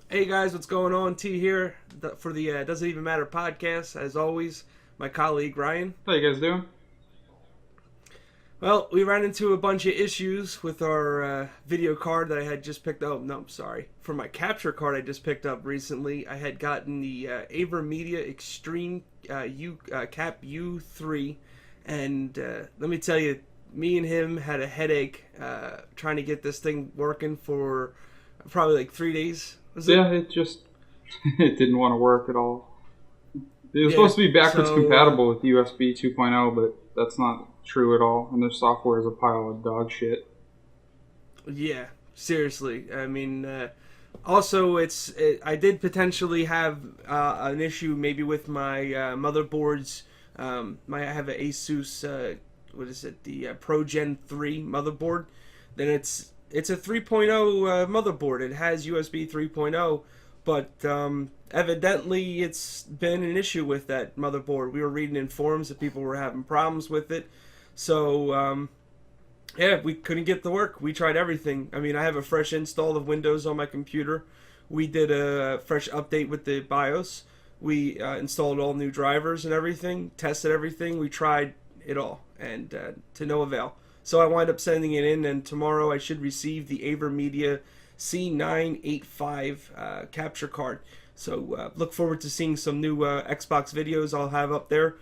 Hey guys, what's going on? T here for the Doesn't Even Matter podcast. As always, my colleague Ryan. How you guys doing? Well, we ran into a bunch of issues with our video card that I had just picked up. Oh, no, I'm sorry. For my capture card I just picked up recently, I had gotten the Media Extreme Cap U3. And let me tell you, me and him had a headache trying to get this thing working for probably like 3 days. Yeah, it just it didn't want to work at all. It was Yeah, supposed to be backwards so compatible with USB 2.0, but that's not true at all. And their software is a pile of dog shit. yeah, seriously. I mean, also, I did potentially have an issue maybe with my motherboards. I have an Asus, what is it, the Pro Gen 3 motherboard. Then it's a 3.0 motherboard. It has USB 3.0, but evidently it's been an issue with that motherboard. We were reading in forums that people were having problems with it. So, yeah, we couldn't get the work. We tried everything. I mean, I have a fresh install of Windows on my computer. We did a fresh update with the BIOS. We installed all new drivers and everything, tested everything. We tried it all, and to no avail. So I wind up sending it in, and tomorrow I should receive the Media C985 capture card. So look forward to seeing some new Xbox videos I'll have up there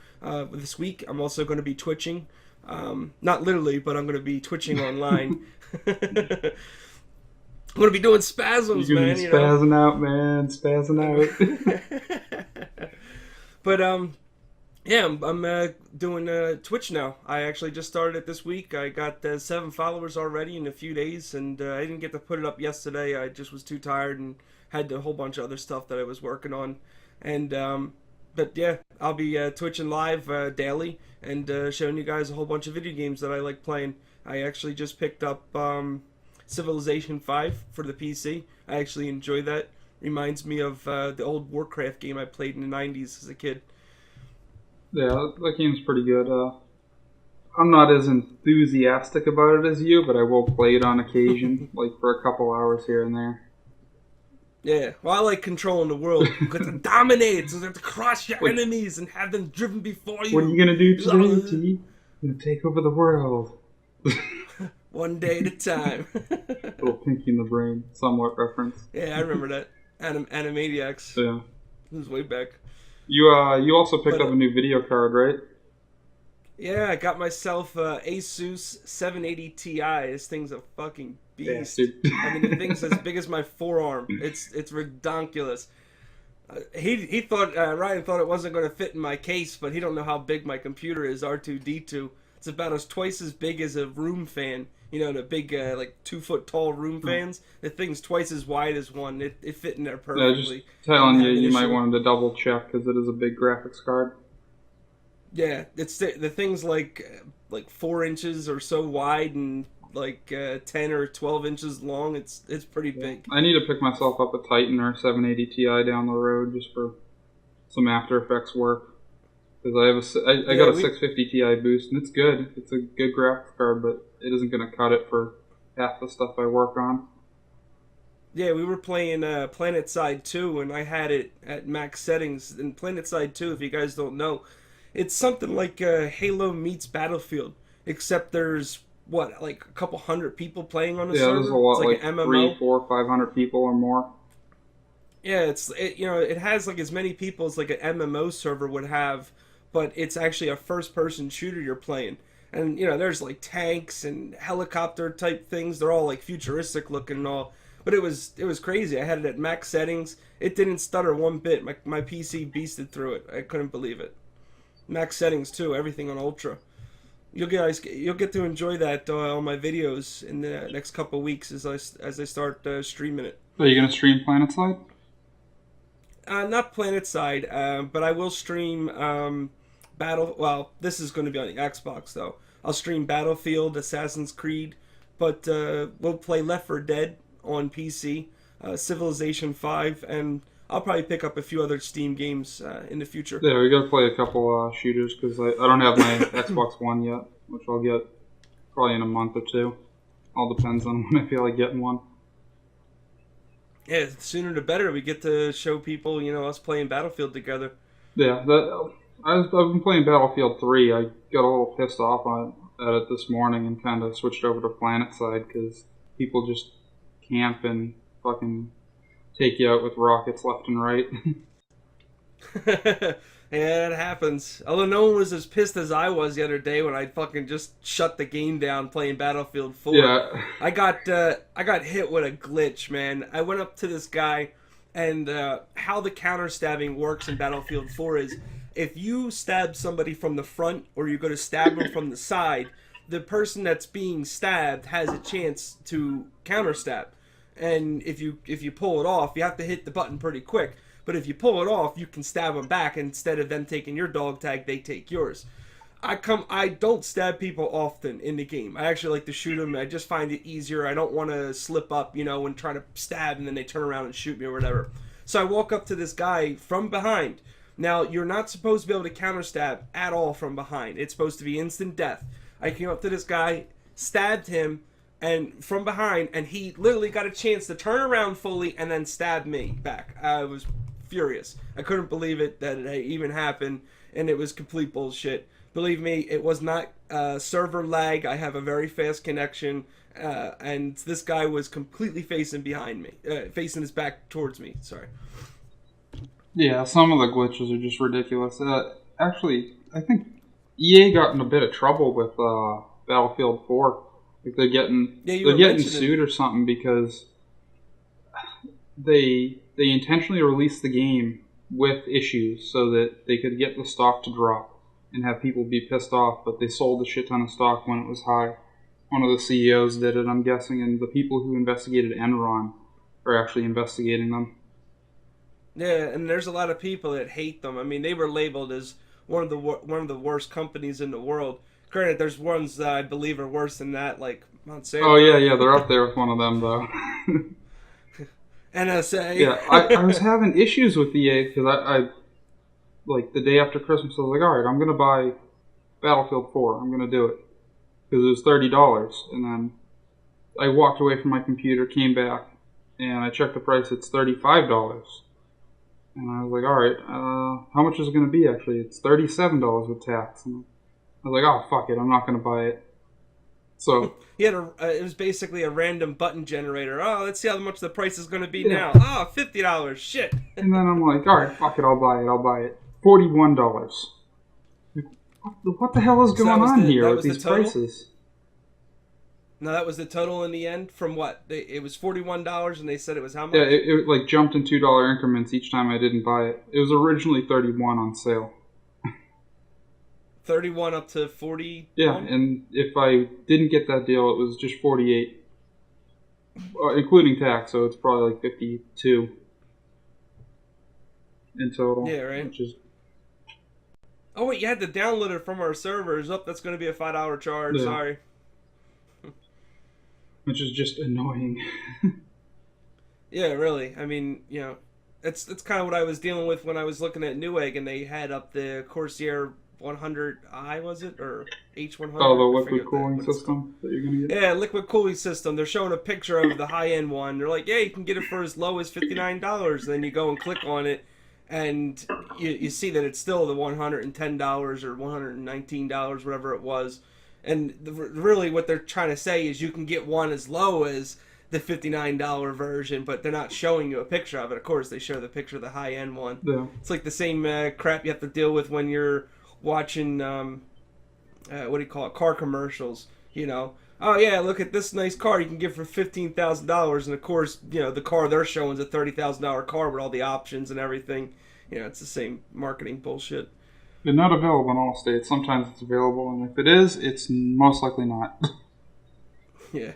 this week. I'm also going to be twitching. Not literally, but I'm going to be twitching online. I'm going to be doing spasms, You're gonna man. be spazzing out, man. Spazzing out. But yeah, I'm doing Twitch now. I actually just started it this week. I got 7 followers already in a few days, and I didn't get to put it up yesterday. I just was too tired and had a whole bunch of other stuff that I was working on. And but yeah, I'll be twitching live daily and showing you guys a whole bunch of video games that I like playing. I actually just picked up Civilization 5 for the PC. I actually enjoy that. Reminds me of the old Warcraft game I played in the 90s as a kid. Yeah, that game's pretty good. I'm not as enthusiastic about it as you, but I will play it on occasion, like for a couple hours here and there. Yeah, well, I like controlling the world. You get to dominate, so you have to crush your enemies and have them driven before you. What are you gonna do today, T? I'm gonna take over the world. One day at a time. Little Pinky in the Brain, somewhat reference. Yeah, I remember that. Animaniacs. Yeah. It was way back. You also picked up a new video card, right? Yeah, I got myself Asus 780Ti. This thing's a fucking beast. Yeah, dude. I mean, the thing's as big as my forearm. It's redonkulous. He thought Ryan thought it wasn't going to fit in my case, but he don't know how big my computer is. R2D2. It's about twice as big as a room fan. You know, the big like 2-foot tall room fans. The thing's twice as wide as one. It fit in there perfectly. Yeah, just telling you, you might want to double check because it is a big graphics card. Yeah, it's the thing's like 4 inches or so wide and like 10 or 12 inches long. It's pretty big. I need to pick myself up a Titan or 780 Ti down the road just for some After Effects work. Because I got a 650 Ti boost and it's good. It's a good graphics card, but it isn't going to cut it for half the stuff I work on. Yeah, we were playing PlanetSide 2 and I had it at max settings. And PlanetSide 2, if you guys don't know, it's something like Halo meets Battlefield, except there's like a couple hundred people playing on the server. Yeah, there's a lot, it's like an MMO. 300, 400, 500 people or more. Yeah, it has like as many people as like an MMO server would have, but it's actually a first-person shooter you're playing. And there's like tanks and helicopter type things. They're all like futuristic looking and all. But it was crazy. I had it at max settings. It didn't stutter one bit. My PC beasted through it. I couldn't believe it. Max settings too. Everything on ultra. You'll get to enjoy that on my videos in the next couple of weeks as I start streaming it. Are you gonna stream PlanetSide? Not PlanetSide, but I will stream Well, this is going to be on the Xbox though. I'll stream Battlefield, Assassin's Creed, but we'll play Left 4 Dead on PC, Civilization 5, and I'll probably pick up a few other Steam games in the future. Yeah, we gotta play a couple shooters because I don't have my Xbox One yet, which I'll get probably in a month or two. All depends on when I feel like getting one. Yeah, the sooner the better. We get to show people, us playing Battlefield together. Yeah, I've been playing Battlefield 3. I got a little pissed off at it this morning and kind of switched over to Planet Side because people just camp and fucking take you out with rockets left and right. Yeah, it happens. Although no one was as pissed as I was the other day when I fucking just shut the game down playing Battlefield 4. Yeah. I got hit with a glitch, man. I went up to this guy, and how the counter stabbing works in Battlefield 4 is if you stab somebody from the front or you go to stab them from the side, the person that's being stabbed has a chance to counter stab. And if you pull it off, you have to hit the button pretty quick. But if you pull it off, you can stab them back. Instead of them taking your dog tag, they take yours. I don't stab people often in the game. I actually like to shoot them. I just find it easier. I don't want to slip up, and try to stab and then they turn around and shoot me or whatever. So I walk up to this guy from behind. Now, you're not supposed to be able to counter stab at all from behind. It's supposed to be instant death. I came up to this guy, stabbed him, and from behind, and he literally got a chance to turn around fully and then stab me back. I was furious. I couldn't believe it that it even happened, and it was complete bullshit. Believe me, it was not server lag. I have a very fast connection, and this guy was completely facing behind me, facing his back towards me. Sorry. Yeah, some of the glitches are just ridiculous. Actually, I think EA got in a bit of trouble with Battlefield 4. Like they're getting sued or something because they intentionally released the game with issues so that they could get the stock to drop and have people be pissed off, but they sold a shit ton of stock when it was high. One of the CEOs did it, I'm guessing, and the people who investigated Enron are actually investigating them. Yeah, and there's a lot of people that hate them. I mean, they were labeled as one of the worst companies in the world. Granted, there's ones that I believe are worse than that, like Monsanto. Oh yeah, they're up there with one of them though. NSA. Yeah, I was having issues with EA because I like the day after Christmas I was like, all right, I'm gonna buy Battlefield 4. I'm gonna do it because it was $30, and then I walked away from my computer, came back, and I checked the price. It's $35. And I was like, all right, how much is it going to be, actually? It's $37 with tax. And I was like, oh, fuck it, I'm not going to buy it. So it was basically a random button generator. Oh, let's see how much the price is going to be now. Oh, $50, shit. And then I'm like, all right, fuck it, I'll buy it. $41. What the hell is going on here with these prices? No, that was the total in the end. From what? It was $41, and they said it was how much? Yeah, it like jumped in $2 increments each time I didn't buy it. It was originally $31 on sale. 31 up to 40. Yeah, and if I didn't get that deal, it was just 48, including tax. So it's probably like 52 in total. Yeah, right. Which is... Oh wait, you had to download it from our servers. That's going to be a $5 charge. Yeah. Sorry. Which is just annoying. Yeah, really. I mean, that's kind of what I was dealing with when I was looking at Newegg, and they had up the Corsair 100i, was it? Or H100? Oh, the liquid cooling system that you're going to get? Yeah, liquid cooling system. They're showing a picture of the high-end one. They're like, yeah, you can get it for as low as $59. And then you go and click on it, and you see that it's still the $110 or $119, whatever it was. And really what they're trying to say is you can get one as low as the $59 version, but they're not showing you a picture of it. Of course, they show the picture of the high-end one. Yeah. It's like the same crap you have to deal with when you're watching, what do you call it, car commercials. Oh, yeah, look at this nice car you can get for $15,000. And, of course, the car they're showing is a $30,000 car with all the options and everything. It's the same marketing bullshit. They're not available in all states. Sometimes it's available, and if it is, it's most likely not. Yeah.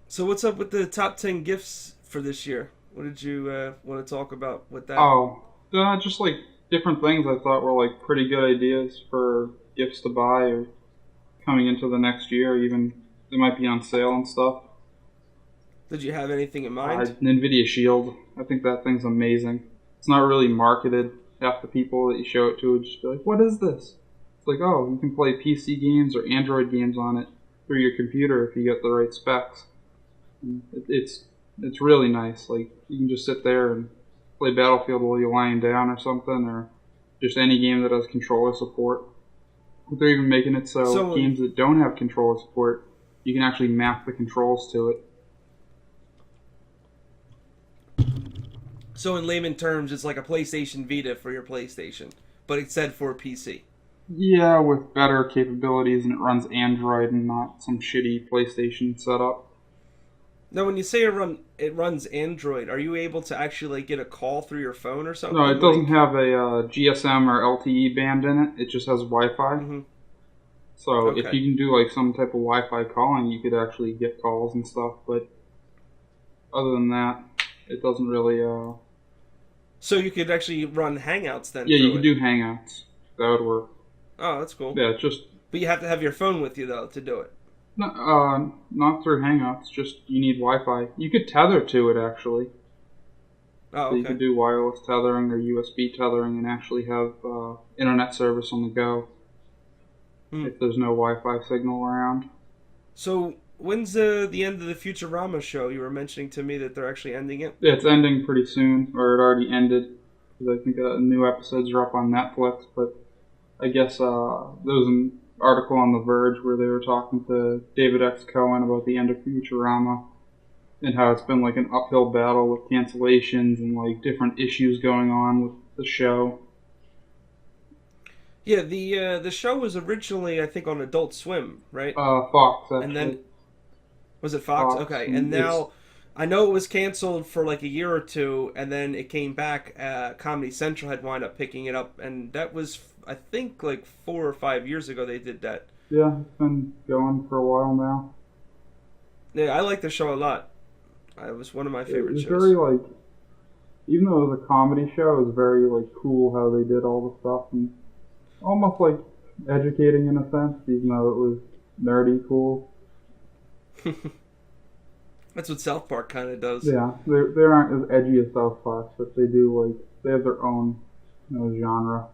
So what's up with the top 10 gifts for this year? What did you want to talk about with that? Oh, just like different things I thought were like pretty good ideas for gifts to buy or coming into the next year. Even they might be on sale and stuff. Did you have anything in mind? NVIDIA Shield. I think that thing's amazing. It's not really marketed. Half the people that you show it to would just be like, what is this? It's like, oh, you can play PC games or Android games on it through your computer if you get the right specs. It's really nice. Like you can just sit there and play Battlefield while you're lying down or something, or just any game that has controller support. They're even making it so games that don't have controller support, you can actually map the controls to it. So in layman terms, it's like a PlayStation Vita for your PlayStation, but it's said for a PC. Yeah, with better capabilities, and it runs Android and not some shitty PlayStation setup. Now, when you say it runs Android, are you able to actually get a call through your phone or something? No, it doesn't have a GSM or LTE band in it. It just has Wi-Fi. Mm-hmm. So if you can do like some type of Wi-Fi calling, you could actually get calls and stuff. But other than that, it doesn't really. So you could actually run Hangouts then? Yeah, you can do Hangouts. That would work. Oh, that's cool. Yeah, just. But you have to have your phone with you though to do it. Not through Hangouts. Just you need Wi-Fi. You could tether to it actually. Oh, okay. So you could do wireless tethering or USB tethering and actually have internet service on the go if there's no Wi-Fi signal around. So when's the end of the Futurama show? You were mentioning to me that they're actually ending it. Yeah, it's ending pretty soon, or it already ended. Because I think new episodes are up on Netflix. But I guess there was an article on The Verge where they were talking to David X. Cohen about the end of Futurama and how it's been like an uphill battle with cancellations and like different issues going on with the show. Yeah, the show was originally, I think, on Adult Swim, right? Fox, actually. And then was it Fox? Okay, and now I know it was canceled for like a year or two, and then it came back. Comedy Central had wound up picking it up, and that was, I think, like 4 or 5 years ago they did that. Yeah, it's been going for a while now. Yeah, I like the show a lot. It was one of my favorite shows. It was very, like, even though it was a comedy show, it was very, like, cool how they did all the stuff, and almost, like, educating in a sense, even though it was nerdy cool. That's what South Park kind of does. Yeah, they aren't as edgy as South Park, but they do, like, they have their own, genre.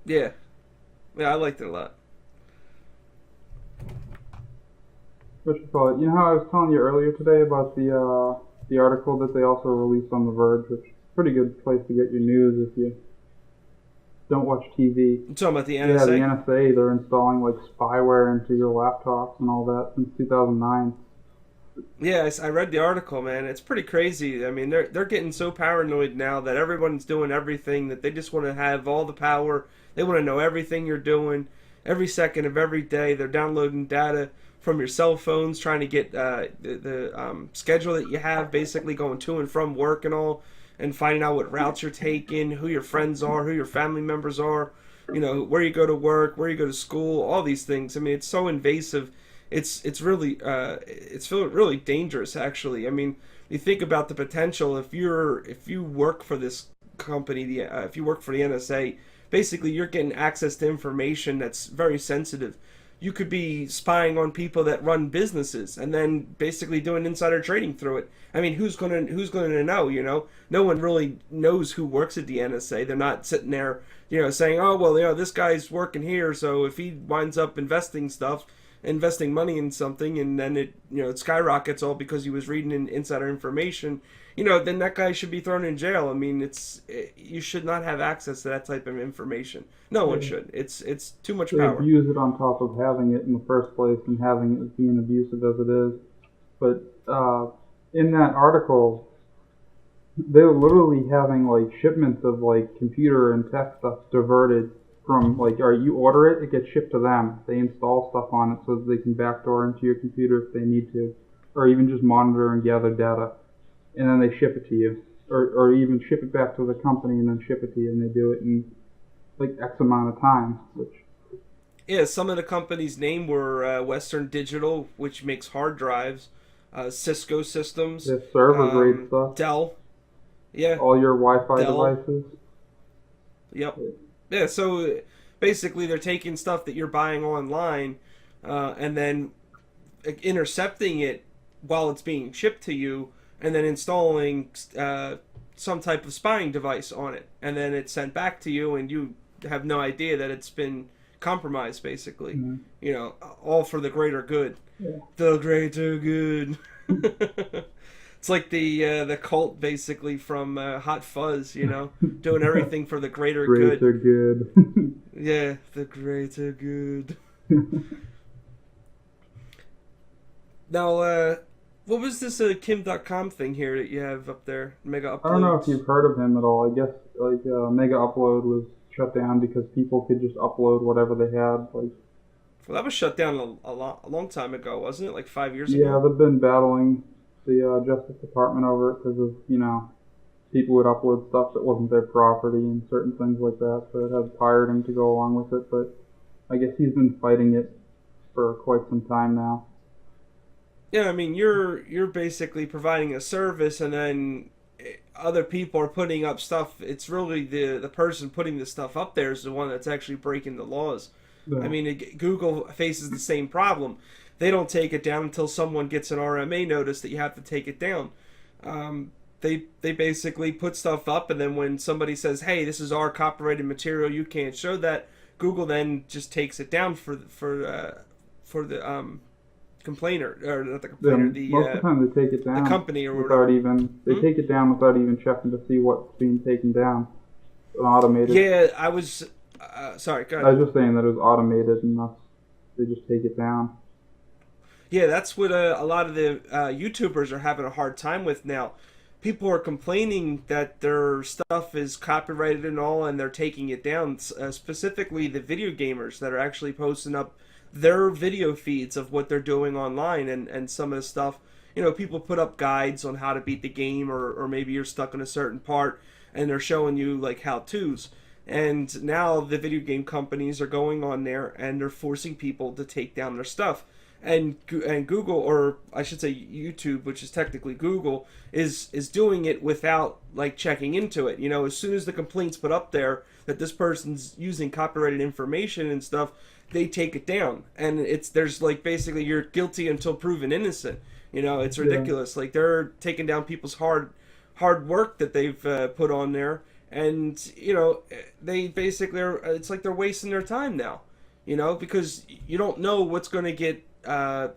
Yeah. Yeah, I liked it a lot. What you call it? You know how I was telling you earlier today about the article that they also released on The Verge, which is a pretty good place to get your news if you don't watch TV. You're talking about the NSA? Yeah, the NSA, they're installing like spyware into your laptops and all that since 2009. Yeah, I read the article, man. It's pretty crazy. I mean, they're getting so paranoid now that everyone's doing everything, that they just want to have all the power. They want to know everything you're doing, every second of every day. They're downloading data from your cell phones, trying to get the schedule that you have, basically going to and from work and all, and finding out what routes you're taking, who your friends are, who your family members are, where you go to work, where you go to school, all these things. I mean, it's so invasive. It's really really dangerous, actually. I mean, you think about the potential. If you work for this company, if you work for the NSA, basically you're getting access to information that's very sensitive. You could be spying on people that run businesses and then basically doing insider trading through it. I mean, who's gonna know? No one really knows who works at the NSA. They're not sitting there, saying, oh well, this guy's working here, so if he winds up investing money in something, and then it skyrockets all because he was reading insider information, then that guy should be thrown in jail. I mean, you should not have access to that type of information. No one should. It's too much power. They abuse it on top of having it in the first place and having it being abusive as it is. But in that article, they were literally having like shipments of like computer and tech stuff diverted from you order it, it gets shipped to them. They install stuff on it so that they can backdoor into your computer if they need to, or even just monitor and gather data, and then they ship it to you, or even ship it back to the company and then ship it to you, and they do it in like X amount of time. Yeah, some of the companies' name were Western Digital, which makes hard drives, Cisco Systems, server grade stuff, Dell, yeah, all your Wi-Fi devices. Yep. Yeah, so basically they're taking stuff that you're buying online and then intercepting it while it's being shipped to you, and then installing some type of spying device on it, and then it's sent back to you, and you have no idea that it's been compromise, basically. Mm-hmm. You know, all for the greater good. Yeah. The greater good. It's like the cult, basically, from Hot Fuzz, you know, doing everything for the greater good. Greater good. Yeah, the greater good. Now, what was this Kim.com thing here that you have up there? Mega Upload? I don't know if you've heard of him at all. I guess like Mega Upload was shut down because people could just upload whatever they had. Like, well, that was shut down a long time ago, wasn't it? Like 5 years yeah, ago? they've been battling the Justice Department over it because of, you know, people would upload stuff that wasn't their property and certain things like that, so it had pirating to go along with it, but I guess he's been fighting it for quite some time now. Yeah, I mean, you're basically providing a service, and then other people are putting up stuff. It's really the person putting the stuff up there is the one that's actually breaking the laws. Yeah. I mean, Google faces the same problem. They don't take it down until someone gets an RMA notice that you have to take it down. They basically put stuff up, and then when somebody says, "Hey, this is our copyrighted material, you can't show that," Google then just takes it down for the complainer, or not the complainer, most of the time they take it down the company or without whatever. They take it down without even checking to see what's being taken down. It's automated. Yeah, I was sorry. Go ahead. I was just saying that it was automated, and they just take it down. Yeah, that's what a lot of the YouTubers are having a hard time with now. People are complaining that their stuff is copyrighted and all, and they're taking it down. Specifically, the video gamers that are actually posting up their video feeds of what they're doing online, and some of the stuff. You know, people put up guides on how to beat the game, or maybe you're stuck in a certain part, and they're showing you like how-tos. And now the video game companies are going on there, and they're forcing people to take down their stuff. And Google, or I should say YouTube, which is technically Google, is doing it without like checking into it. You know, as soon as the complaint's put up there that this person's using copyrighted information and stuff, they take it down. And there's like basically you're guilty until proven innocent. You know, it's ridiculous. Yeah. Like they're taking down people's hard work that they've put on there, and you know they basically it's like they're wasting their time now. You know, because you don't know what's going to get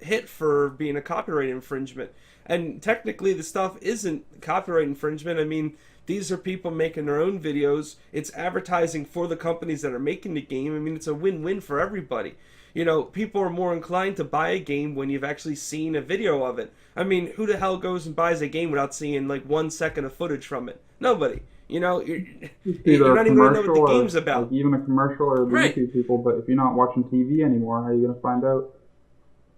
hit for being a copyright infringement. And technically the stuff isn't copyright infringement. I mean, these are people making their own videos. It's advertising for the companies that are making the game. I mean, it's a win-win for everybody. You know, people are more inclined to buy a game when you've actually seen a video of it. I mean, who the hell goes and buys a game without seeing like 1 second of footage from it? Nobody. You know, you're not even going to know what the game's about. Like even a commercial or the YouTube people, but if you're not watching TV anymore, how are you going to find out?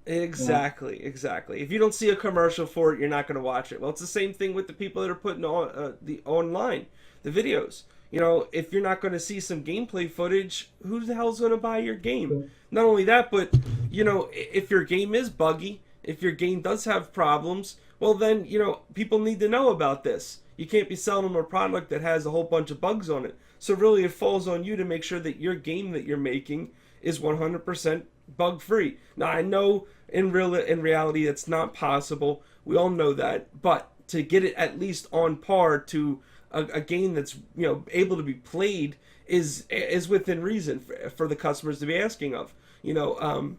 Exactly. If you don't see a commercial for it, you're not going to watch it. Well, it's the same thing with the people that are putting on the online, the videos. You know, if you're not going to see some gameplay footage, who the hell's going to buy your game? Not only that, but, you know, if your game is buggy, if your game does have problems, well then, you know, people need to know about this. You can't be selling them a product that has a whole bunch of bugs on it. So really it falls on you to make sure that your game that you're making is 100% bug-free. Now, I know in reality that's not possible. We all know that. But to get it at least on par to a game that's, you know, able to be played is within reason for the customers to be asking of. You know,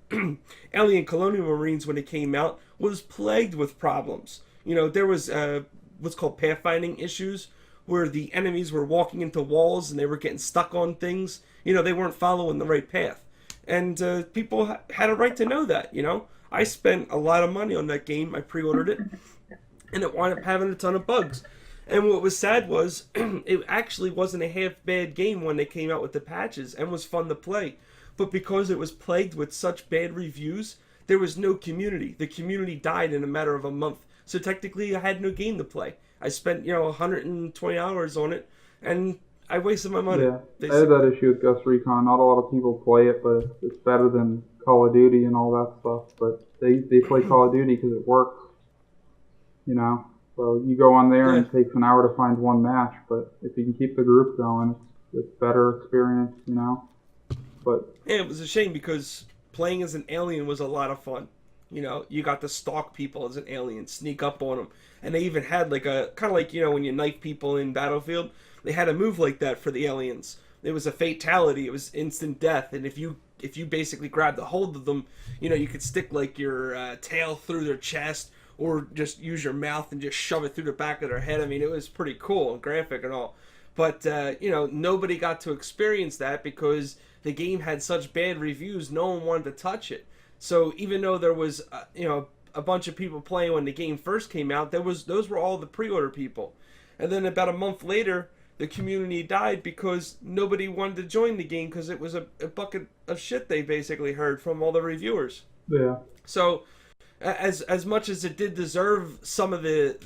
Alien Colonial Marines, when it came out, was plagued with problems. You know, there was what's called pathfinding issues, where the enemies were walking into walls and they were getting stuck on things. You know, they weren't following the right path. And people had a right to know that, you know. I spent a lot of money on that game. I pre-ordered it, and it wound up having a ton of bugs. And what was sad was, it actually wasn't a half-bad game when they came out with the patches, and was fun to play. But because it was plagued with such bad reviews, there was no community. The community died in a matter of a month. So technically, I had no game to play. I spent, you know, 120 hours on it, and I wasted my money. Yeah, I had that issue with Ghost Recon. Not a lot of people play it, but it's better than Call of Duty and all that stuff. But they play Call of Duty because it works, you know. So you go on there and it takes an hour to find one match, but if you can keep the group going, it's better experience, you know. But yeah, it was a shame because playing as an alien was a lot of fun. You know, you got to stalk people as an alien, sneak up on them, and they even had like a kind of like, you know, when you knife people in Battlefield, they had a move like that for the aliens. It was a fatality. It was instant death, and if you if you basically grabbed a hold of them, you could stick like your tail through their chest, or just use your mouth and just shove it through the back of their head. I mean, it was pretty cool and graphic and all. But, nobody got to experience that because the game had such bad reviews, no one wanted to touch it. So even though there was, a bunch of people playing when the game first came out, those were all the pre-order people. And then about a month later, the community died because nobody wanted to join the game because it was a bucket of shit they basically heard from all the reviewers. Yeah. So as much as it did deserve some of the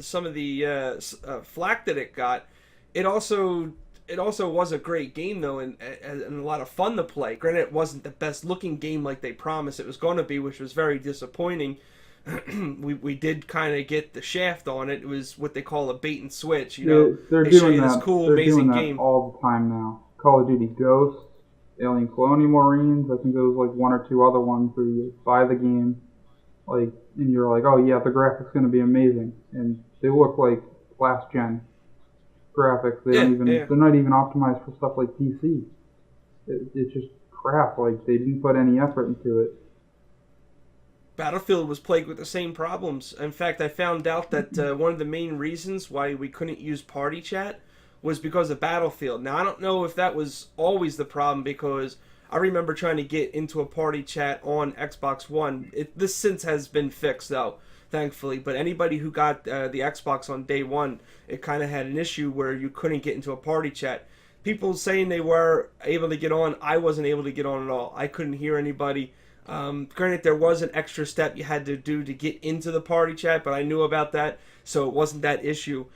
flack that it got, it also was a great game though, and a lot of fun to play. Granted, it wasn't the best looking game like they promised it was going to be, which was very disappointing. we did kind of get the shaft on it. It was what they call a bait and switch. They're they doing show you that. this cool, they're amazing doing that game all the time now. Call of Duty Ghosts, Alien Colonial Marines. I think there was like one or two other ones where you buy the game, and you're like, oh yeah, the graphics going to be amazing, and they look like last gen graphics. They're not even optimized for stuff like PC. It's just crap. Like, they didn't put any effort into it. Battlefield was plagued with the same problems. In fact, I found out that one of the main reasons why we couldn't use party chat was because of Battlefield. Now, I don't know if that was always the problem, because I remember trying to get into a party chat on Xbox One. This since has been fixed, though, thankfully. But anybody who got the Xbox on day one, it kind of had an issue where you couldn't get into a party chat. People saying they were able to get on, I wasn't able to get on at all. I couldn't hear anybody. Granted, there was an extra step you had to do to get into the party chat, but I knew about that, so it wasn't that issue.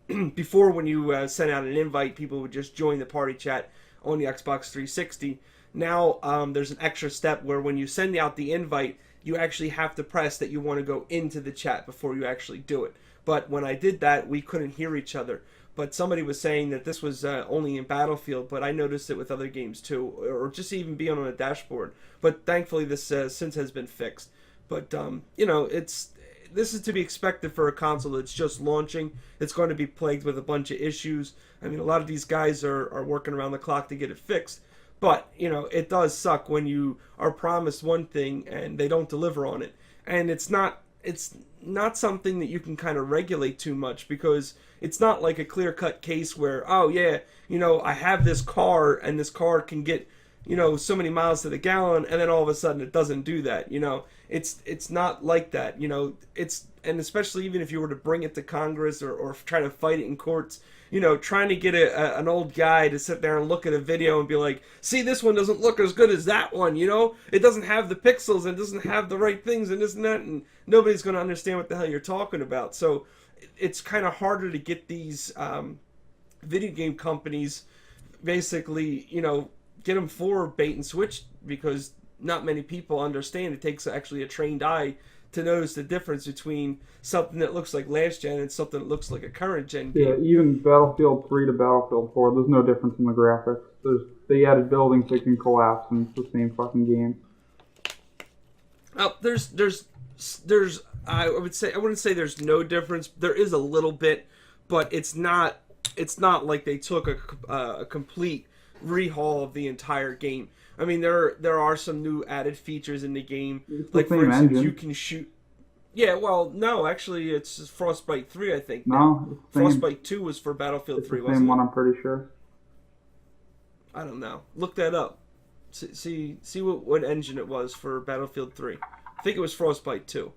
Before, when you sent out an invite, people would just join the party chat on the Xbox 360. Now, there's an extra step where when you send out the invite, you actually have to press that you want to go into the chat before you actually do it. But when I did that, we couldn't hear each other. But somebody was saying that this was only in Battlefield, but I noticed it with other games too, or just even being on a dashboard. But thankfully, this since has been fixed. But this is to be expected for a console that's just launching. It's going to be plagued with a bunch of issues. I mean, a lot of these guys are working around the clock to get it fixed. But it does suck when you are promised one thing and they don't deliver on it. And it's not something that you can kind of regulate too much, because it's not like a clear-cut case where, oh yeah, I have this car and this car can get, so many miles to the gallon, and then all of a sudden it doesn't do that. It's not like that. And especially even if you were to bring it to Congress or try to fight it in courts, trying to get an old guy to sit there and look at a video and be like, see, this one doesn't look as good as that one, it doesn't have the pixels and it doesn't have the right things and this and that, and nobody's going to understand what the hell you're talking about. So it's kind of harder to get these video game companies basically, get them for bait and switch, because not many people understand it takes actually a trained eye to notice the difference between something that looks like last gen and something that looks like a current gen game. Yeah, even Battlefield 3 to Battlefield 4, there's no difference in the graphics. They added buildings that can collapse, and it's the same fucking game. There's I wouldn't say there's no difference. There is a little bit, but it's not like they took a complete rehaul of the entire game. I mean, there are some new added features in the game. Like, for instance, engine. You can shoot. Yeah, well, no, actually, it's Frostbite 3, I think. No, Frostbite 2 was for Battlefield 3, wasn't it? It's the same one, I'm pretty sure. I don't know. Look that up. See what engine it was for Battlefield 3. I think it was Frostbite 2.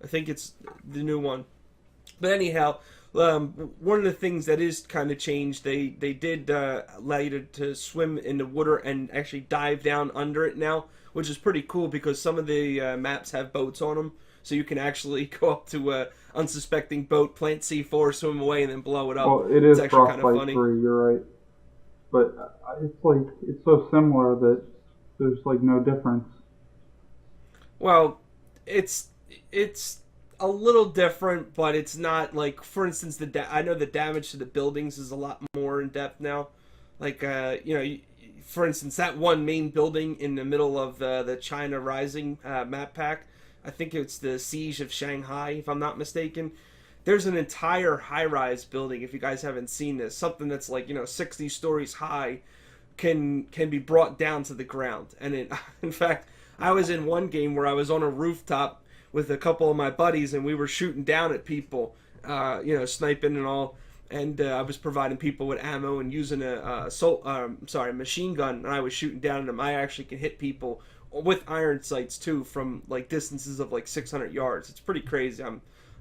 I think it's the new one. But anyhow, one of the things that is kind of changed, they did allow you to swim in the water and actually dive down under it now, which is pretty cool, because some of the maps have boats on them, so you can actually go up to a unsuspecting boat, plant C4, swim away, and then blow it up. Well, it is Frostbite 3, you're right. But it's so similar that there's like no difference. Well, it's a little different, but it's not like, for instance, I know the damage to the buildings is a lot more in depth now. Like, for instance, that one main building in the middle of the China Rising map pack, I think it's the Siege of Shanghai, if I'm not mistaken. There's an entire high-rise building, if you guys haven't seen this, something that's like, 60 stories high, can be brought down to the ground. And in fact, I was in one game where I was on a rooftop with a couple of my buddies, and we were shooting down at people, sniping and all. And I was providing people with ammo and using a machine gun, and I was shooting down at them. I actually can hit people with iron sights too from like distances of like 600 yards. It's pretty crazy.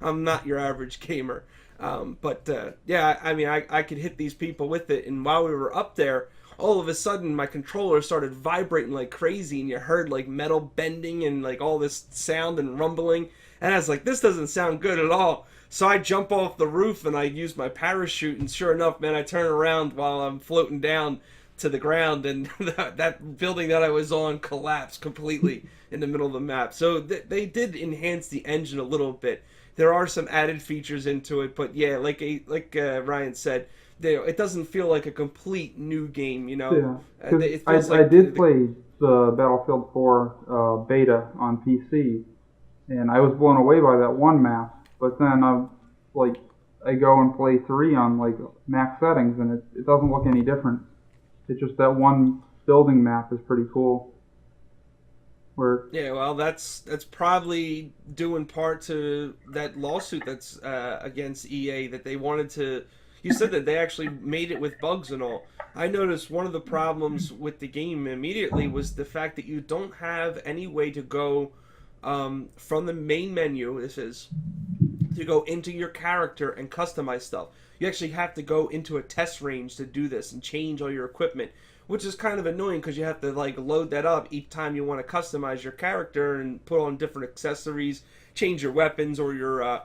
I'm not your average gamer, but I mean I could hit these people with it. And while we were up there, all of a sudden my controller started vibrating like crazy, and you heard like metal bending and like all this sound and rumbling. And I was like, this doesn't sound good at all. So I jump off the roof and I use my parachute, and sure enough, man, I turn around while I'm floating down to the ground, and that building that I was on collapsed completely in the middle of the map. So they did enhance the engine a little bit. There are some added features into it, but yeah, like Ryan said, it doesn't feel like a complete new game, you know. Yeah, I did play the Battlefield 4 beta on PC, and I was blown away by that one map. But then I go and play 3 on like max settings, and it doesn't look any different. It's just that one building map is pretty cool. Yeah, well, that's probably due in part to that lawsuit that's against EA, that they wanted to. You said that they actually made it with bugs and all. I noticed one of the problems with the game immediately was the fact that you don't have any way to go from the main menu. To go into your character and customize stuff. You actually have to go into a test range to do this and change all your equipment, which is kind of annoying because you have to like load that up each time you want to customize your character and put on different accessories, change your weapons or your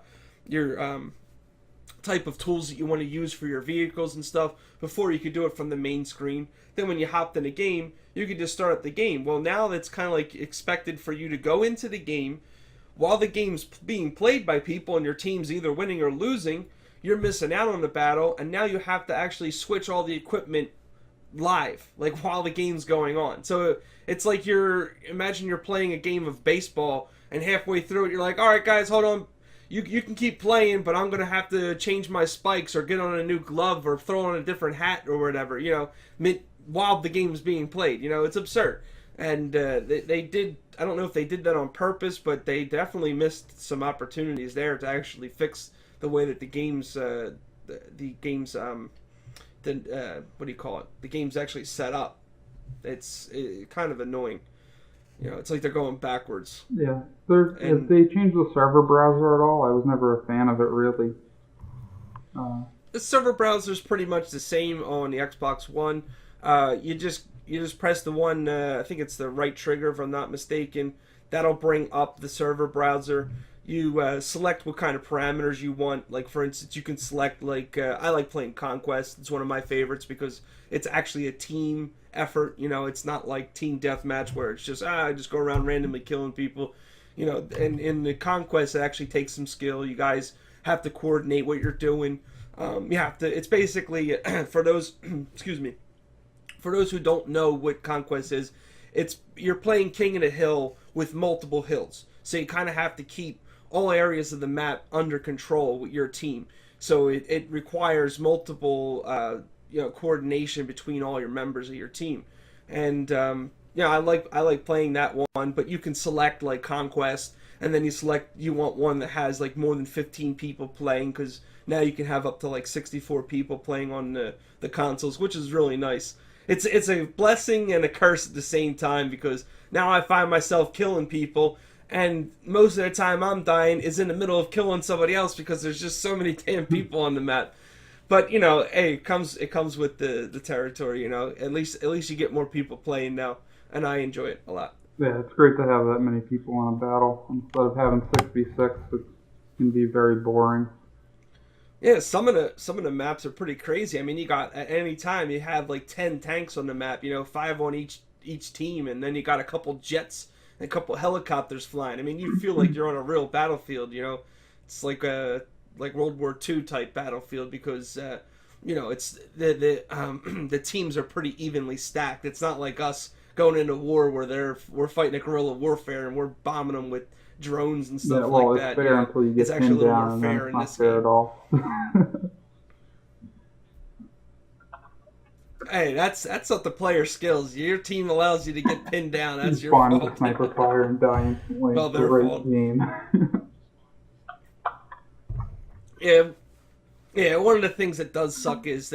type of tools that you want to use for your vehicles and stuff before you could do it from the main screen. Then when you hopped in a game, you could just start up the game. Well, now it's kind of like expected for you to go into the game. While the game's being played by people and your team's either winning or losing, you're missing out on the battle, and now you have to actually switch all the equipment live, like while the game's going on. So it's like imagine you're playing a game of baseball, and halfway through it, you're like, all right, guys, hold on. You can keep playing, but I'm going to have to change my spikes or get on a new glove or throw on a different hat or whatever, while the game's being played. It's absurd. And they did, I don't know if they did that on purpose, but they definitely missed some opportunities there to actually fix the way that the game's actually set up. It's kind of annoying. It's like they're going backwards. Yeah. If they changed the server browser at all, I was never a fan of it, really. The server browser is pretty much the same on the Xbox One. You just press the one, I think it's the right trigger if I'm not mistaken. That'll bring up the server browser. You select what kind of parameters you want. Like, for instance, you can select, I like playing Conquest. It's one of my favorites because it's actually a team effort. It's not like Team Deathmatch where it's just, I just go around randomly killing people. And in the Conquest, it actually takes some skill. You guys have to coordinate what you're doing. It's basically, for those, excuse me, for those who don't know what Conquest is, you're playing King of the Hill with multiple hills. So you kind of have to keep all areas of the map under control with your team. So it requires multiple coordination between all your members of your team. And I like playing that one, but you can select like Conquest, and then you want one that has like more than 15 people playing, because now you can have up to like 64 people playing on the consoles, which is really nice. It's a blessing and a curse at the same time, because now I find myself killing people, and most of the time I'm dying is in the middle of killing somebody else because there's just so many damn people on the map. But hey, it comes with the territory. At least you get more people playing now, and I enjoy it a lot. Yeah, it's great to have that many people in a battle instead of having 6v6. It can be very boring. Yeah, some of the maps are pretty crazy. I mean, you got at any time you have like 10 tanks on the map, 5 on each team, and then you got a couple jets and a couple helicopters flying. I mean, you feel like you're on a real battlefield. It's like a World War II type battlefield, because it's the teams are pretty evenly stacked. It's not like us going into war where we're fighting a guerrilla warfare and we're bombing them with drones and stuff like that. It's fair until you get pinned down, and then it's not fair at all. Hey, that's not the player skills. Your team allows you to get pinned down. You That's your spawn into fault. sniper fire and die instantly. Well, It's a their great fault. game. Yeah, yeah. One of the things that does suck is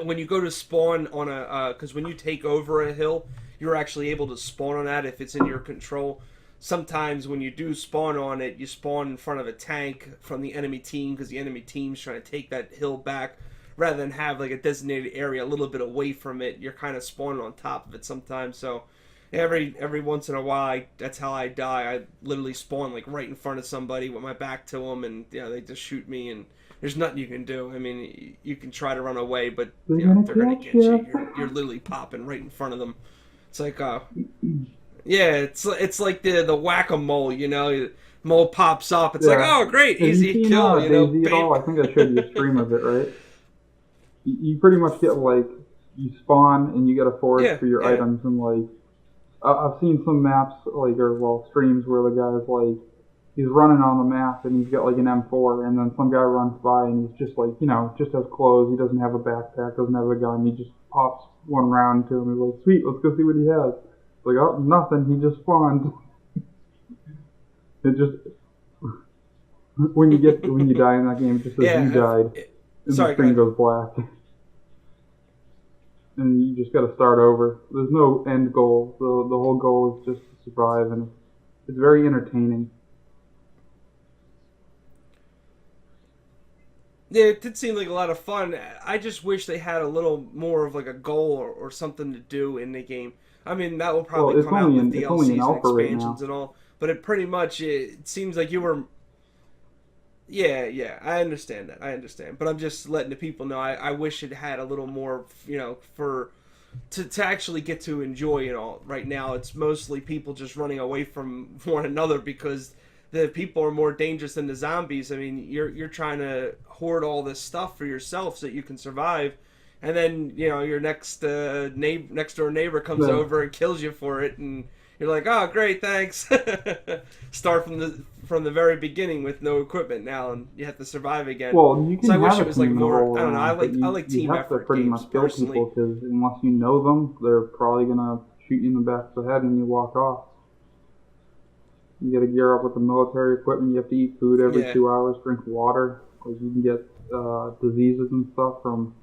when you go to spawn on a because when you take over a hill, you're actually able to spawn on that if it's in your control. Sometimes when you do spawn on it, you spawn in front of a tank from the enemy team because the enemy team's trying to take that hill back. Rather than have like a designated area a little bit away from it, you're kind of spawning on top of it sometimes. So every once in a while, that's how I die. I literally spawn like right in front of somebody with my back to them, and they just shoot me, and there's nothing you can do. I mean, you can try to run away, but they're gonna get you. You're literally popping right in front of them. It's like, yeah, it's like the whack-a-mole, Mole pops up. It's like, oh, great, Have easy you seen, kill, Daisy at bam. all? I think I showed you a stream of it, right? You pretty much get like you spawn and you get a forage for your items, and like I've seen some maps streams where the guy's like he's running on the map and he's got like an M4, and then some guy runs by and he's just like just has clothes, he doesn't have a backpack, doesn't have a gun, he just pops one round to him and he's like, sweet, let's go see what he has. It's like, oh, nothing, he just spawned. It just when you die in that game, it just says you died. And the screen goes black. And you just gotta start over. There's no end goal. The whole goal is just to survive, and it's very entertaining. Yeah, it did seem like a lot of fun. I just wish they had a little more of like a goal or something to do in the game. I mean, that will probably come out with DLCs and expansions and all. But it seems like you were... Yeah, I understand that. I understand. But I'm just letting the people know I wish it had a little more, to actually get to enjoy it all. Right now, it's mostly people just running away from one another because the people are more dangerous than the zombies. I mean, you're trying to hoard all this stuff for yourself so that you can survive. And then, your next door neighbor comes over and kills you for it, and you're like, oh, great, thanks. Start from the very beginning with no equipment now, and you have to survive again. Well, you can so I wish have it was like more. I don't know. I like team effort. You have to pretty games much kill personally. people because unless you know them, they're probably gonna shoot you in the back of the head and you walk off. You got to gear up with the military equipment. You have to eat food every 2 hours, drink water. Like you can get diseases and stuff from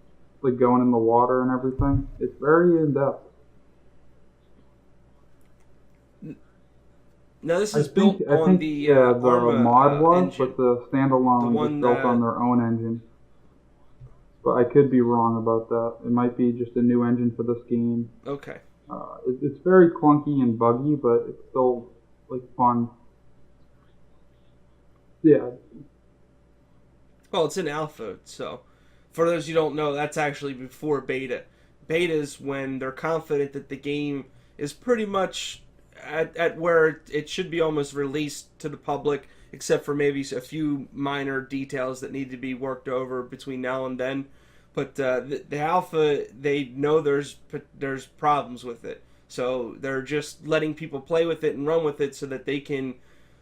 like going in the water and everything. It's very in depth. Now this is built on the mod was, engine. but the standalone is built on their own engine. But I could be wrong about that. It might be just a new engine for this game. Okay. It's very clunky and buggy, but it's still like fun. Yeah. Well, it's in alpha, so for those who don't know, that's actually before beta. Beta is when they're confident that the game is pretty much at where it should be almost released to the public, except for maybe a few minor details that need to be worked over between now and then. But the alpha, they know there's problems with it, so they're just letting people play with it and run with it so that they can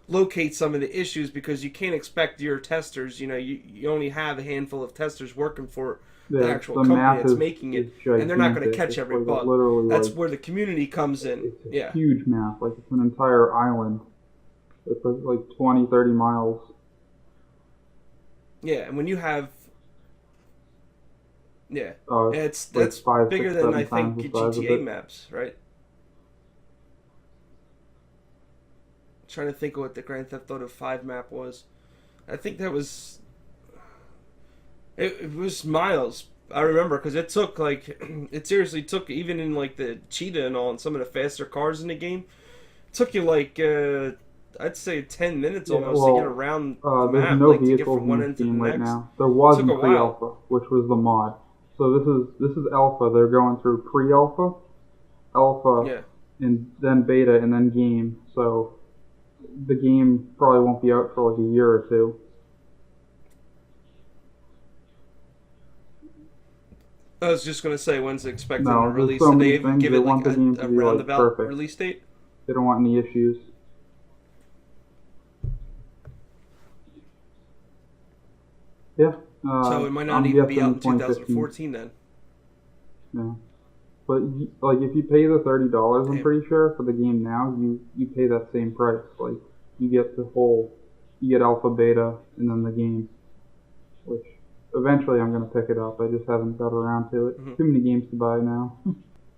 locate some of the issues, because you can't expect your testers, you only have a handful of testers working for the actual company that's making it, and they're not going to catch every bug. That's where the community comes in. It's a huge map, like it's an entire island. It's like 20, 30 miles. Yeah, and when you have... Yeah, that's like bigger than I think GTA maps, right? Trying to think of what the Grand Theft Auto 5 map was. I think that was... It was miles. I remember, because it took, it seriously took, even in, the Cheetah and all, and some of the faster cars in the game, it took you, I'd say 10 minutes almost to get around the map, there's no to get from one end to the next. Right now. There was in pre-alpha, which was the mod. So this is alpha. They're going through pre-alpha, alpha, and then beta, and then game. So the game probably won't be out for a year or two. I was just going to say, when's it expected to release? Did they even give it a roundabout release date? They don't want any issues. Yeah. So it might not even be out in 2014 then. Yeah. But like, if you pay the $30, I'm Damn. pretty sure for the game now, you pay that same price. Like, you get you get alpha, beta, and then the game. Which eventually I'm gonna pick it up. I just haven't got around to it. Hmm. Too many games to buy now.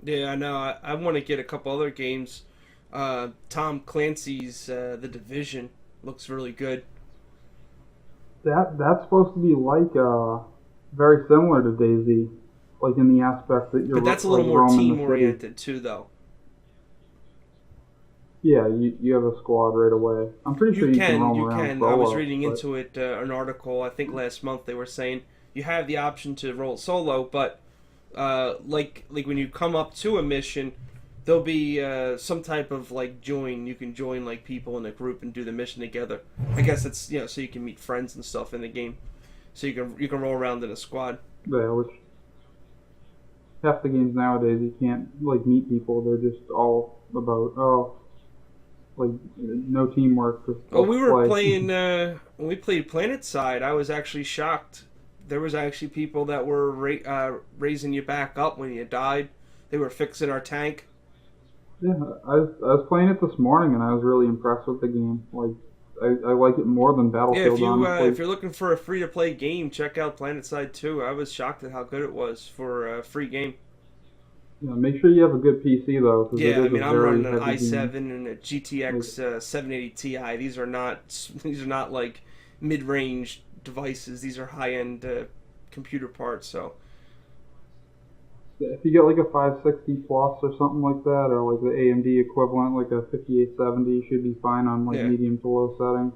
Yeah, I know. I want to get a couple other games. Tom Clancy's The Division looks really good. That's supposed to be like very similar to DayZ, like in the aspect that you're But that's a like little more roaming team the city. oriented too, though. Yeah, you have a squad right away. I'm pretty sure you can roam You around can. I was solo, reading but into it an article. I think last month they were saying you have the option to roll solo, but like when you come up to a mission, there'll be some type of like join. You can join like people in a group and do the mission together. I guess it's so you can meet friends and stuff in the game. So you can roll around in a squad. yeah, which half the games nowadays you can't like meet people. They're just all about like no teamwork. Just Oh, let's we were play. playing when we played Planet Side. I was actually shocked. There was actually people that were raising you back up when you died. They were fixing our tank. Yeah, I was playing it this morning and I was really impressed with the game. Like I like it more than Yeah, Battlefield, honestly. if you're looking for a free to play game, check out Planet Side 2. I was shocked at how good it was for a free game. Yeah, make sure you have a good PC though, because it Yeah, I is a mean I'm very running an heavy game. i7 and a Like, GTX 780 Ti. These are not like mid range devices. These are high end computer parts. So if you get like a 560 plus or something like that, or like the AMD equivalent, like a 5870, you should be fine on like yeah. medium to low settings.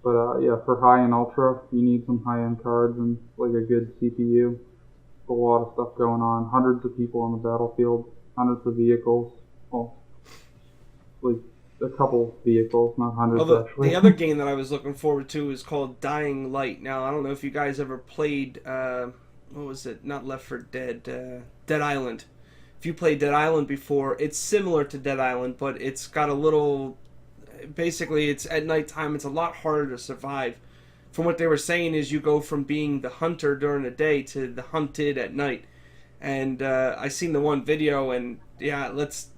But yeah, for high and ultra, you need some high end cards and like a good CPU. A lot of stuff going on. Hundreds of people on the battlefield, hundreds of vehicles. Well, like a couple vehicles, not Well, hundreds the actually. other game that I was looking forward to is called Dying Light. Now I don't know if you guys ever played. What was it? Not Left 4 Dead. Dead Island. If you played Dead Island before, it's similar to Dead Island, but it's got a little. Basically, it's at nighttime. It's a lot harder to survive. From what they were saying, is you go from being the hunter during the day to the hunted at night. And I seen the one video, and yeah, let's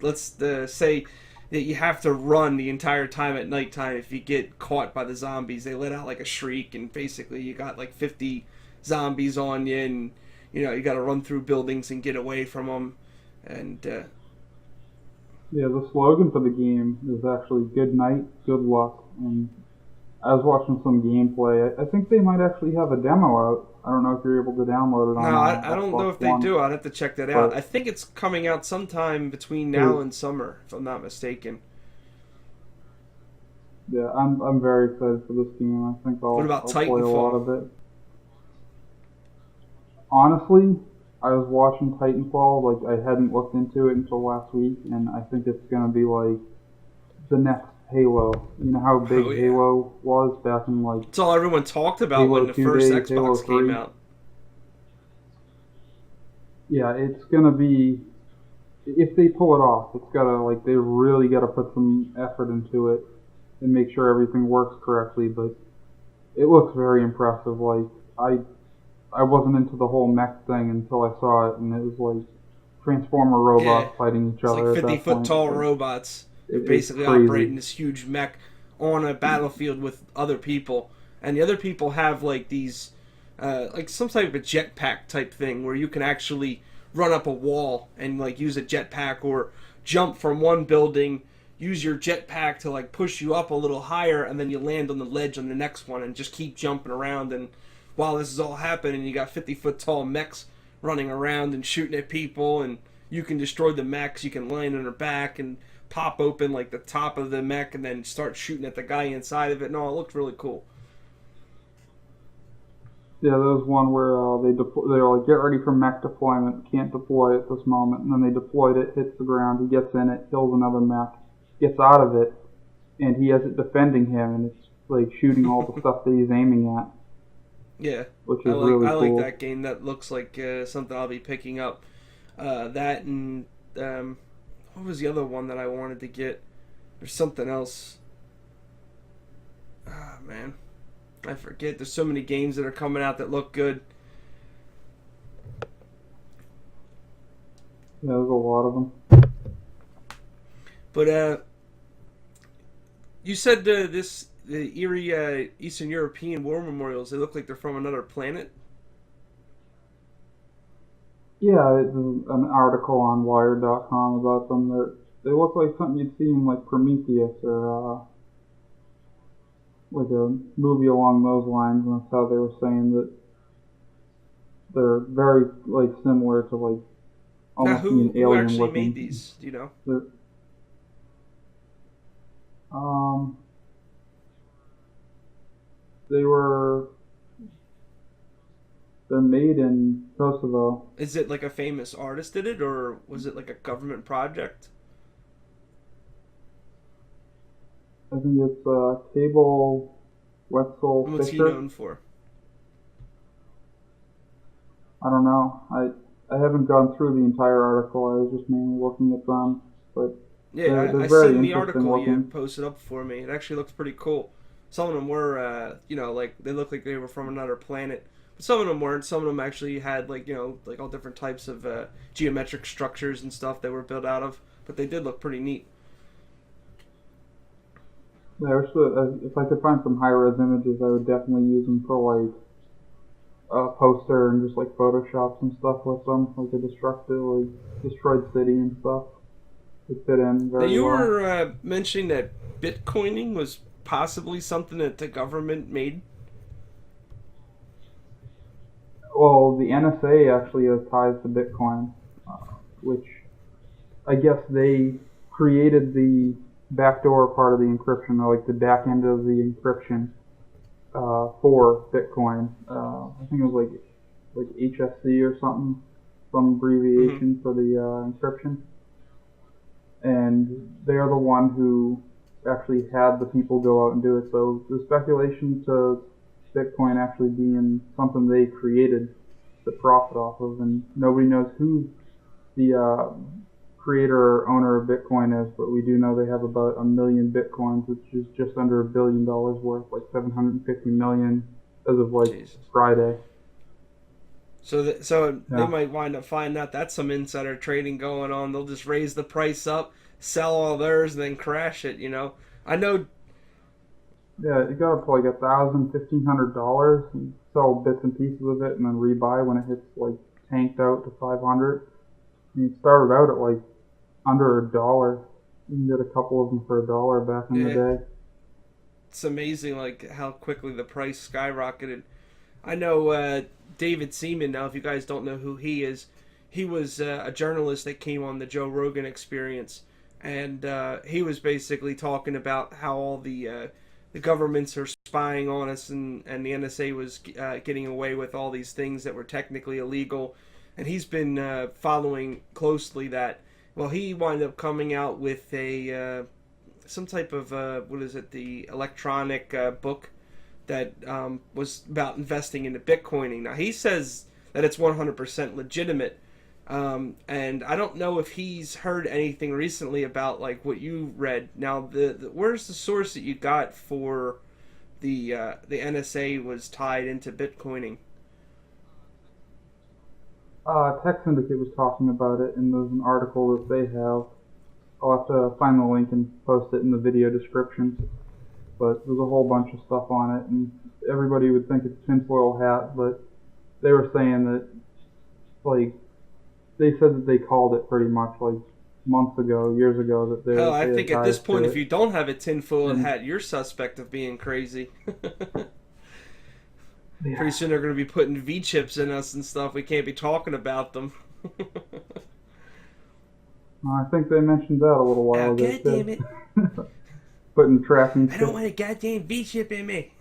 say that you have to run the entire time at nighttime if you get caught by the zombies. They let out like a shriek, and basically you got like 50 zombies on you, and you got to run through buildings and get away from them. And Yeah, the slogan for the game is actually "Good night, good luck." And I was watching some gameplay. I think they might actually have a demo out. I don't know if you're able to download it no, on I don't know Xbox if they One, do. I'd have to check that out. I but think it's coming out sometime between now it, and summer, if I'm not mistaken. yeah, I'm very excited for this game. I think What about I'll play a lot Titanfall? of it. Honestly, I was watching Titanfall. Like I hadn't looked into it until last week, and I think it's gonna be like the next Halo. You know how big Oh yeah, Halo was back in like it's all everyone talked about Halo when the 2 first days, Halo Xbox came 3. out. Yeah, it's gonna be, if they pull it off, it's gotta like they really gotta put some effort into it and make sure everything works correctly. But it looks very impressive. Like I wasn't into the whole mech thing until I saw it, and it was like Transformer Yeah, robots fighting each it's like other at 50 that foot point. tall But robots it's basically crazy. operating this huge mech on a battlefield with other people, and the other people have like these, like some type of jetpack type thing where you can actually run up a wall and like use a jetpack or jump from one building, use your jetpack to like push you up a little higher, and then you land on the ledge on the next one and just keep jumping around. And while this is all happening, you got 50-foot tall mechs running around and shooting at people, and you can destroy the mechs. You can land on their back and pop open like the top of the mech and then start shooting at the guy inside of it. No, it looked really cool. Yeah, there was one where they were like, get ready for mech deployment. Can't deploy at this moment. And then they deployed it, hits the ground. He gets in it, kills another mech, gets out of it, and he has it defending him, and it's like shooting all the stuff that he's aiming at, Yeah, which is really I like that cool. game. That looks like something I'll be picking up. That and what was the other one that I wanted to get? There's something else. Ah, man, I forget. There's so many games that are coming out that look good. Yeah, there's a lot of them. But you said the Eerie Eastern European war memorials. They look like they're from another planet. Yeah, it's an article on Wired.com about them. They look like something you'd see in like Prometheus or like a movie along those lines. And that's how they were saying that they're very like similar to like Now, almost being who alien actually made looking. these? Do you know? They're, um, they were they're made in Kosovo. Is it like a famous artist did it, or was it like a government project? I think it's Cable Wetzel What's he Fisher. known for? I don't know. I haven't gone through the entire article. I was just mainly looking at them, but Yeah, they're I very seen the interesting article you looking. posted up for me. It actually looks pretty cool. Some of them were, like they looked like they were from another planet. But some of them weren't. Some of them actually had like like all different types of geometric structures and stuff they were built out of. But they did look pretty neat. Yeah, if I could find some high-res images, I would definitely use them for like a poster and just like Photoshop some stuff with them, like destroyed city and stuff. It fit in Now very you well. were mentioning that Bitcoining was possibly something that the government made. Well, the NSA actually has ties to Bitcoin, which I guess they created the backdoor part of the encryption, or like the back end of the encryption for Bitcoin. I think it was like HSC or something, some abbreviation for the encryption. And they're the one who actually had the people go out and do it. So the speculation to Bitcoin actually being something they created to profit off of, and nobody knows who the creator or owner of Bitcoin is, but we do know they have about 1 million Bitcoins, which is just under $1 billion worth, like 750 million as of like Jesus. Friday. So they Yeah. might wind up finding out that's some insider trading going on. They'll just raise the price up, sell all theirs, and then crash it. I know. Yeah, you got up to like $1,000, $1,500 and sell bits and pieces of it and then rebuy when it hits like tanked out to 500. And you started out at like under $1. You can get a couple of them for $1 back in the day. It's amazing, like how quickly the price skyrocketed. I know David Seaman. Now, if you guys don't know who he is, he was a journalist that came on the Joe Rogan Experience, and he was basically talking about how all the governments are spying on us, and the NSA was getting away with all these things that were technically illegal, and he's been following closely that. Well, he wound up coming out with a some type of the electronic book that was about investing into Bitcoining. Now he says that it's 100% legitimate, and I don't know if he's heard anything recently about like what you read. Now, where's the source that you got for the NSA was tied into Bitcoining? Tech Syndicate was talking about it, and there's an article that they have. I'll have to find the link and post it in the video description. But there's a whole bunch of stuff on it, and everybody would think it's tinfoil hat, but they were saying that, like, they said that they called it pretty much, like, months ago, years ago, that they Hell, I think at this point, if it. you don't have a tinfoil hat, you're suspect of being crazy. Yeah. Pretty soon they're going to be putting V-chips in us and stuff. We can't be talking about them. I think they mentioned that a little while ago. God damn it. Putting tracking. I don't want a goddamn V-chip in me.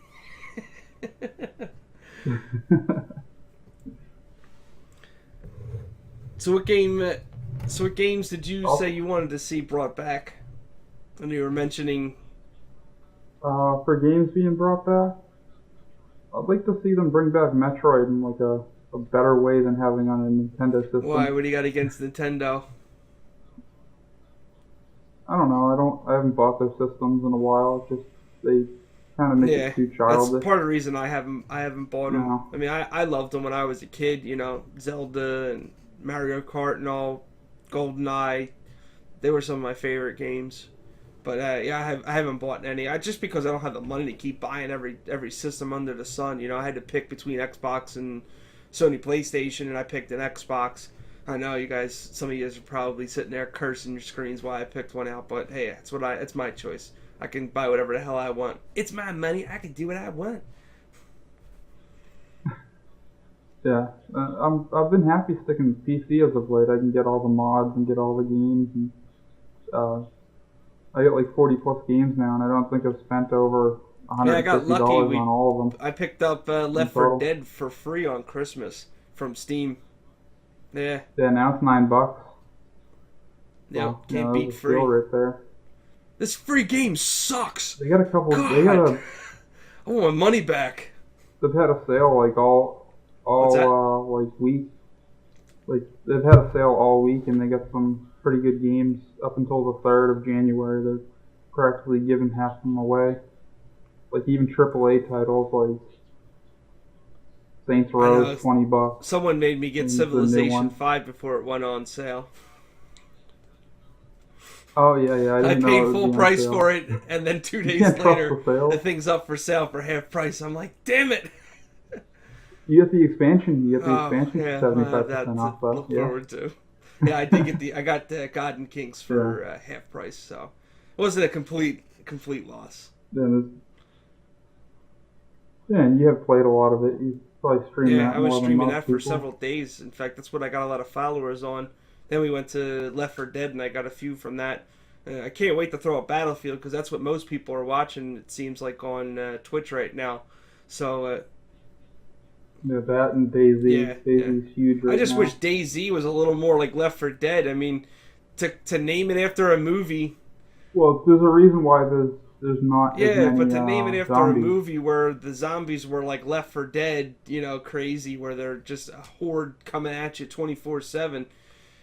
So what games did you say you wanted to see brought back? And you were mentioning for games being brought back, I'd like to see them bring back Metroid in like a better way than having on a Nintendo system. why? What do you got against Nintendo? I don't know. I haven't bought their systems in a while. It's just they kind of make it too childish. That's part of the reason I haven't bought them. No. I mean, I loved them when I was a kid. Zelda and Mario Kart and all GoldenEye. They were some of my favorite games. But yeah, I haven't bought any. Just because I don't have the money to keep buying every system under the sun. You know, I had to pick between Xbox and Sony PlayStation, and I picked an Xbox. I know you guys, some of you guys are probably sitting there cursing your screens why I picked one out, but hey, it's my choice. I can buy whatever the hell I want. It's my money. I can do what I want. Yeah, I've been happy sticking with PC as of late. I can get all the mods and get all the games, and I got like 40 plus games now, and I don't think I've spent over $150 Yeah, I got lucky. on all of them. I picked up Left 4 Dead for free on Christmas from Steam. Yeah. Yeah, now it's $9. Yeah, can't beat free. Right there. This free game sucks. They got a couple. God. I want my money back. They've had a sale like all like week. Like they've had a sale all week, and they got some pretty good games up until the 3rd of January. They're practically giving half of them away. Like even AAA titles like Saints Row, $20. Someone made me get Civilization 5 before it went on sale. Oh yeah. I paid full price for it, and then 2 days later, the thing's up for sale for half price. I'm like, damn it! You get the expansion. You get the expansion for 75% off. Look forward to. Yeah, I did get I got God and Kings for half price, so it wasn't a complete loss. Yeah, and you have played a lot of it. You probably streamed that. Yeah, I was streaming that for people. several days. In fact, that's what I got a lot of followers on. Then we went to Left 4 Dead, and I got a few from that. I can't wait to throw up Battlefield, because that's what most people are watching, it seems like, on Twitch right now. So, yeah, that and DayZ. Yeah, DayZ's huge right now. I just wish DayZ was a little more like Left 4 Dead. I mean, to name it after a movie... Well, there's a reason why there's not as many, but to name it after zombies. a movie where the zombies were like Left 4 Dead, crazy, where they're just a horde coming at you 24/7.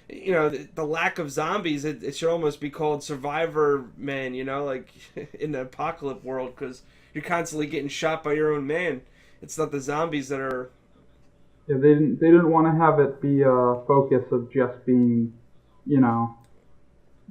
The lack of zombies, it should almost be called Survivor Man, like in the apocalypse world, because you're constantly getting shot by your own man. It's not the zombies that are... Yeah, they didn't want to have it be a focus of just being,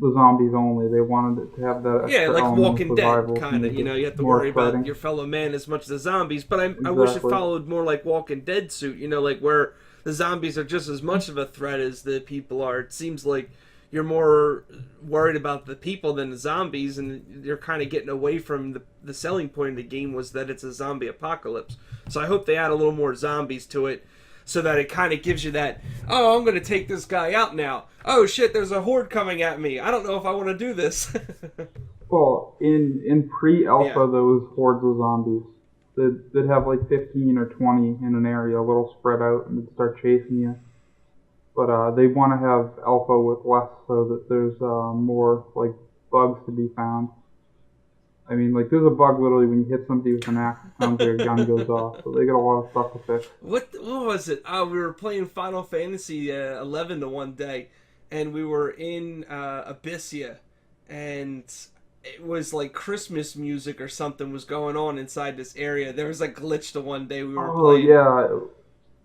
the zombies only. They wanted it to have that extra like element Walking of Dead, survival kind of. You have to more worry exciting. about your fellow man as much as the zombies. But I wish it followed more like Walking Dead suit, like where the zombies are just as much of a threat as the people are. It seems like you're more worried about the people than the zombies, and you're kind of getting away from the selling point of the game was that it's a zombie apocalypse. So I hope they add a little more zombies to it, so that it kind of gives you that, oh, I'm going to take this guy out now. Oh, shit, there's a horde coming at me. I don't know if I want to do this. Well, in pre-alpha, those hordes of zombies, they'd have like 15 or 20 in an area, a little spread out, and they'd start chasing you. But they want to have alpha with less, so that there's more like bugs to be found. I mean, like, there's a bug literally when you hit somebody with an axe, it sounds like your gun goes off. So they got a lot of stuff to fix. What was it? We were playing Final Fantasy 11 the one day, and we were in Abyssia, and it was like Christmas music or something was going on inside this area. There was a glitch the one day we were playing. Oh, yeah.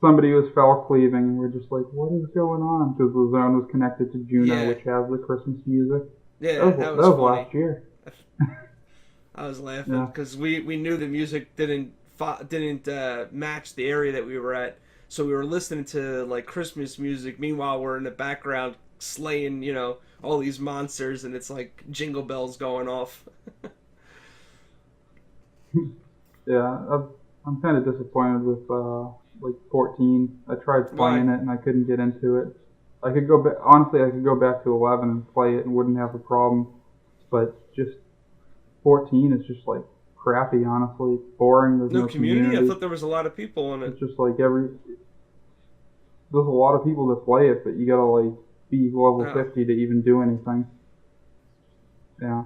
Somebody was fell cleaving, and we're just like, what is going on? Because the zone was connected to Juno, which has the Christmas music. Yeah, that was funny. Last year. I was laughing because we knew the music didn't match the area that we were at, so we were listening to like Christmas music. Meanwhile, we're in the background slaying, all these monsters, and it's like jingle bells going off. Yeah, I'm kind of disappointed with like 14. I tried playing it and I couldn't get into it. I could go back. Honestly, I could go back to 11 and play it and wouldn't have a problem, but just 14 is just like crappy, honestly. It's boring. There's no community. I thought there was a lot of people on it. It's just like there's a lot of people that play it, but you gotta like be level 50 to even do anything. Yeah.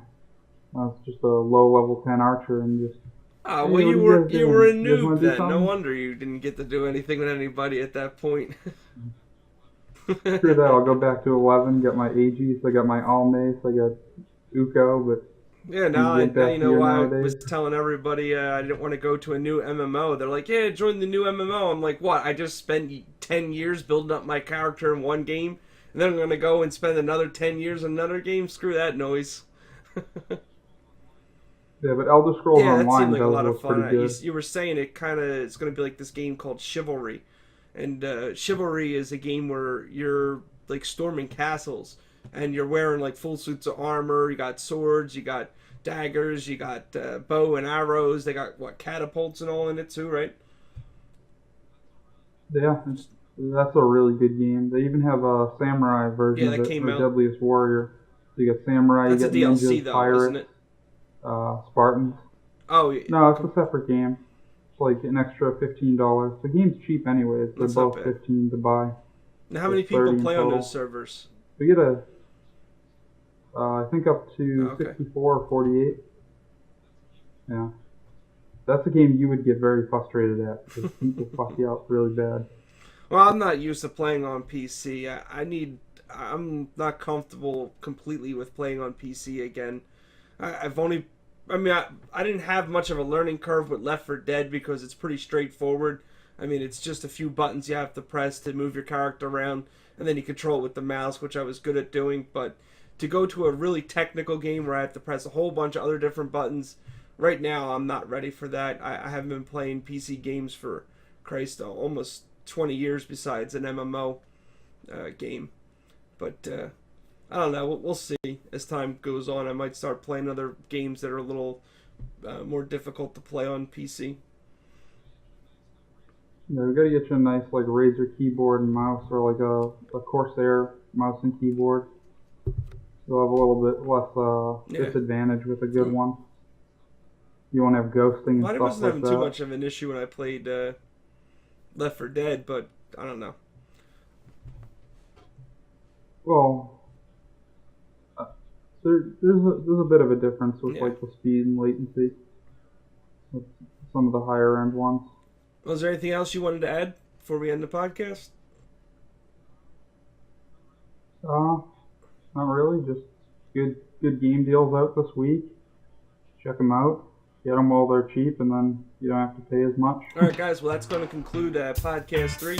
It's just a low level 10 archer and just... Oh, well, you were a noob then. No wonder you didn't get to do anything with anybody at that point. Screw that, I'll go back to 11, get my Aegis, I got my Almace, I got Uko, but... Yeah, now you know why I was telling everybody I didn't want to go to a new MMO. They're like, yeah, join the new MMO. I'm like, what? I just spent 10 years building up my character in one game, and then I'm going to go and spend another 10 years on another game. Screw that noise. Yeah, but Elder Scrolls Yeah, that Online seemed like a lot of was fun. pretty good. You were saying it's going to be like this game called Chivalry, and Chivalry is a game where you're like storming castles, and you're wearing like full suits of armor. You got swords, you got daggers, you got bow and arrows. They got catapults and all in it too, right? Yeah, that's a really good game. They even have a samurai version of it, came out. Deadliest Warrior. So you got samurai, That's you a got DLC ninjas, though, pirates, isn't it? Spartans. Oh, No, it's a separate game. It's like an extra $15. The game's cheap anyways. They're That's not both bad. $15 to buy. Now, how many It's 30 people in play on total. those servers? We get I think up to 64 or 48. Yeah. That's a game you would get very frustrated at because people fuck you up really bad. Well, I'm not used to playing on PC. I'm not comfortable completely with playing on PC again. I didn't have much of a learning curve with Left 4 Dead because it's pretty straightforward. I mean, it's just a few buttons you have to press to move your character around, and then you control it with the mouse, which I was good at doing. But to go to a really technical game where I have to press a whole bunch of other different buttons, right now I'm not ready for that. I haven't been playing PC games for, Christ, almost 20 years besides an MMO game. But I don't know. We'll see as time goes on. I might start playing other games that are a little more difficult to play on PC. Yeah, we gotta get you a nice like Razer keyboard and mouse, or like a Corsair mouse and keyboard. You'll have a little bit less disadvantage with a good one. You won't have ghosting and I stuff wasn't like having that. too much of an issue when I played Left 4 Dead, but I don't know. Well, there's a bit of a difference with like the speed and latency with some of the higher end ones. Well, is there anything else you wanted to add before we end the podcast? Not really. Just good game deals out this week. Check them out. Get them while they're cheap, and then you don't have to pay as much. All right, guys. Well, that's going to conclude podcast 3.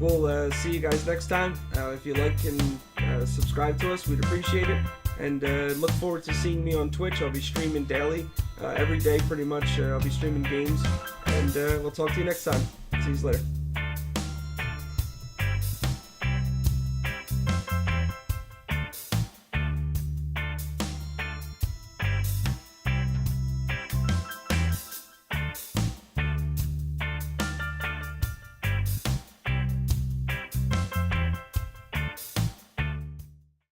We'll see you guys next time. If you like and subscribe to us, we'd appreciate it. And look forward to seeing me on Twitch. I'll be streaming daily, every day pretty much. I'll be streaming games. And we'll talk to you next time. See you later.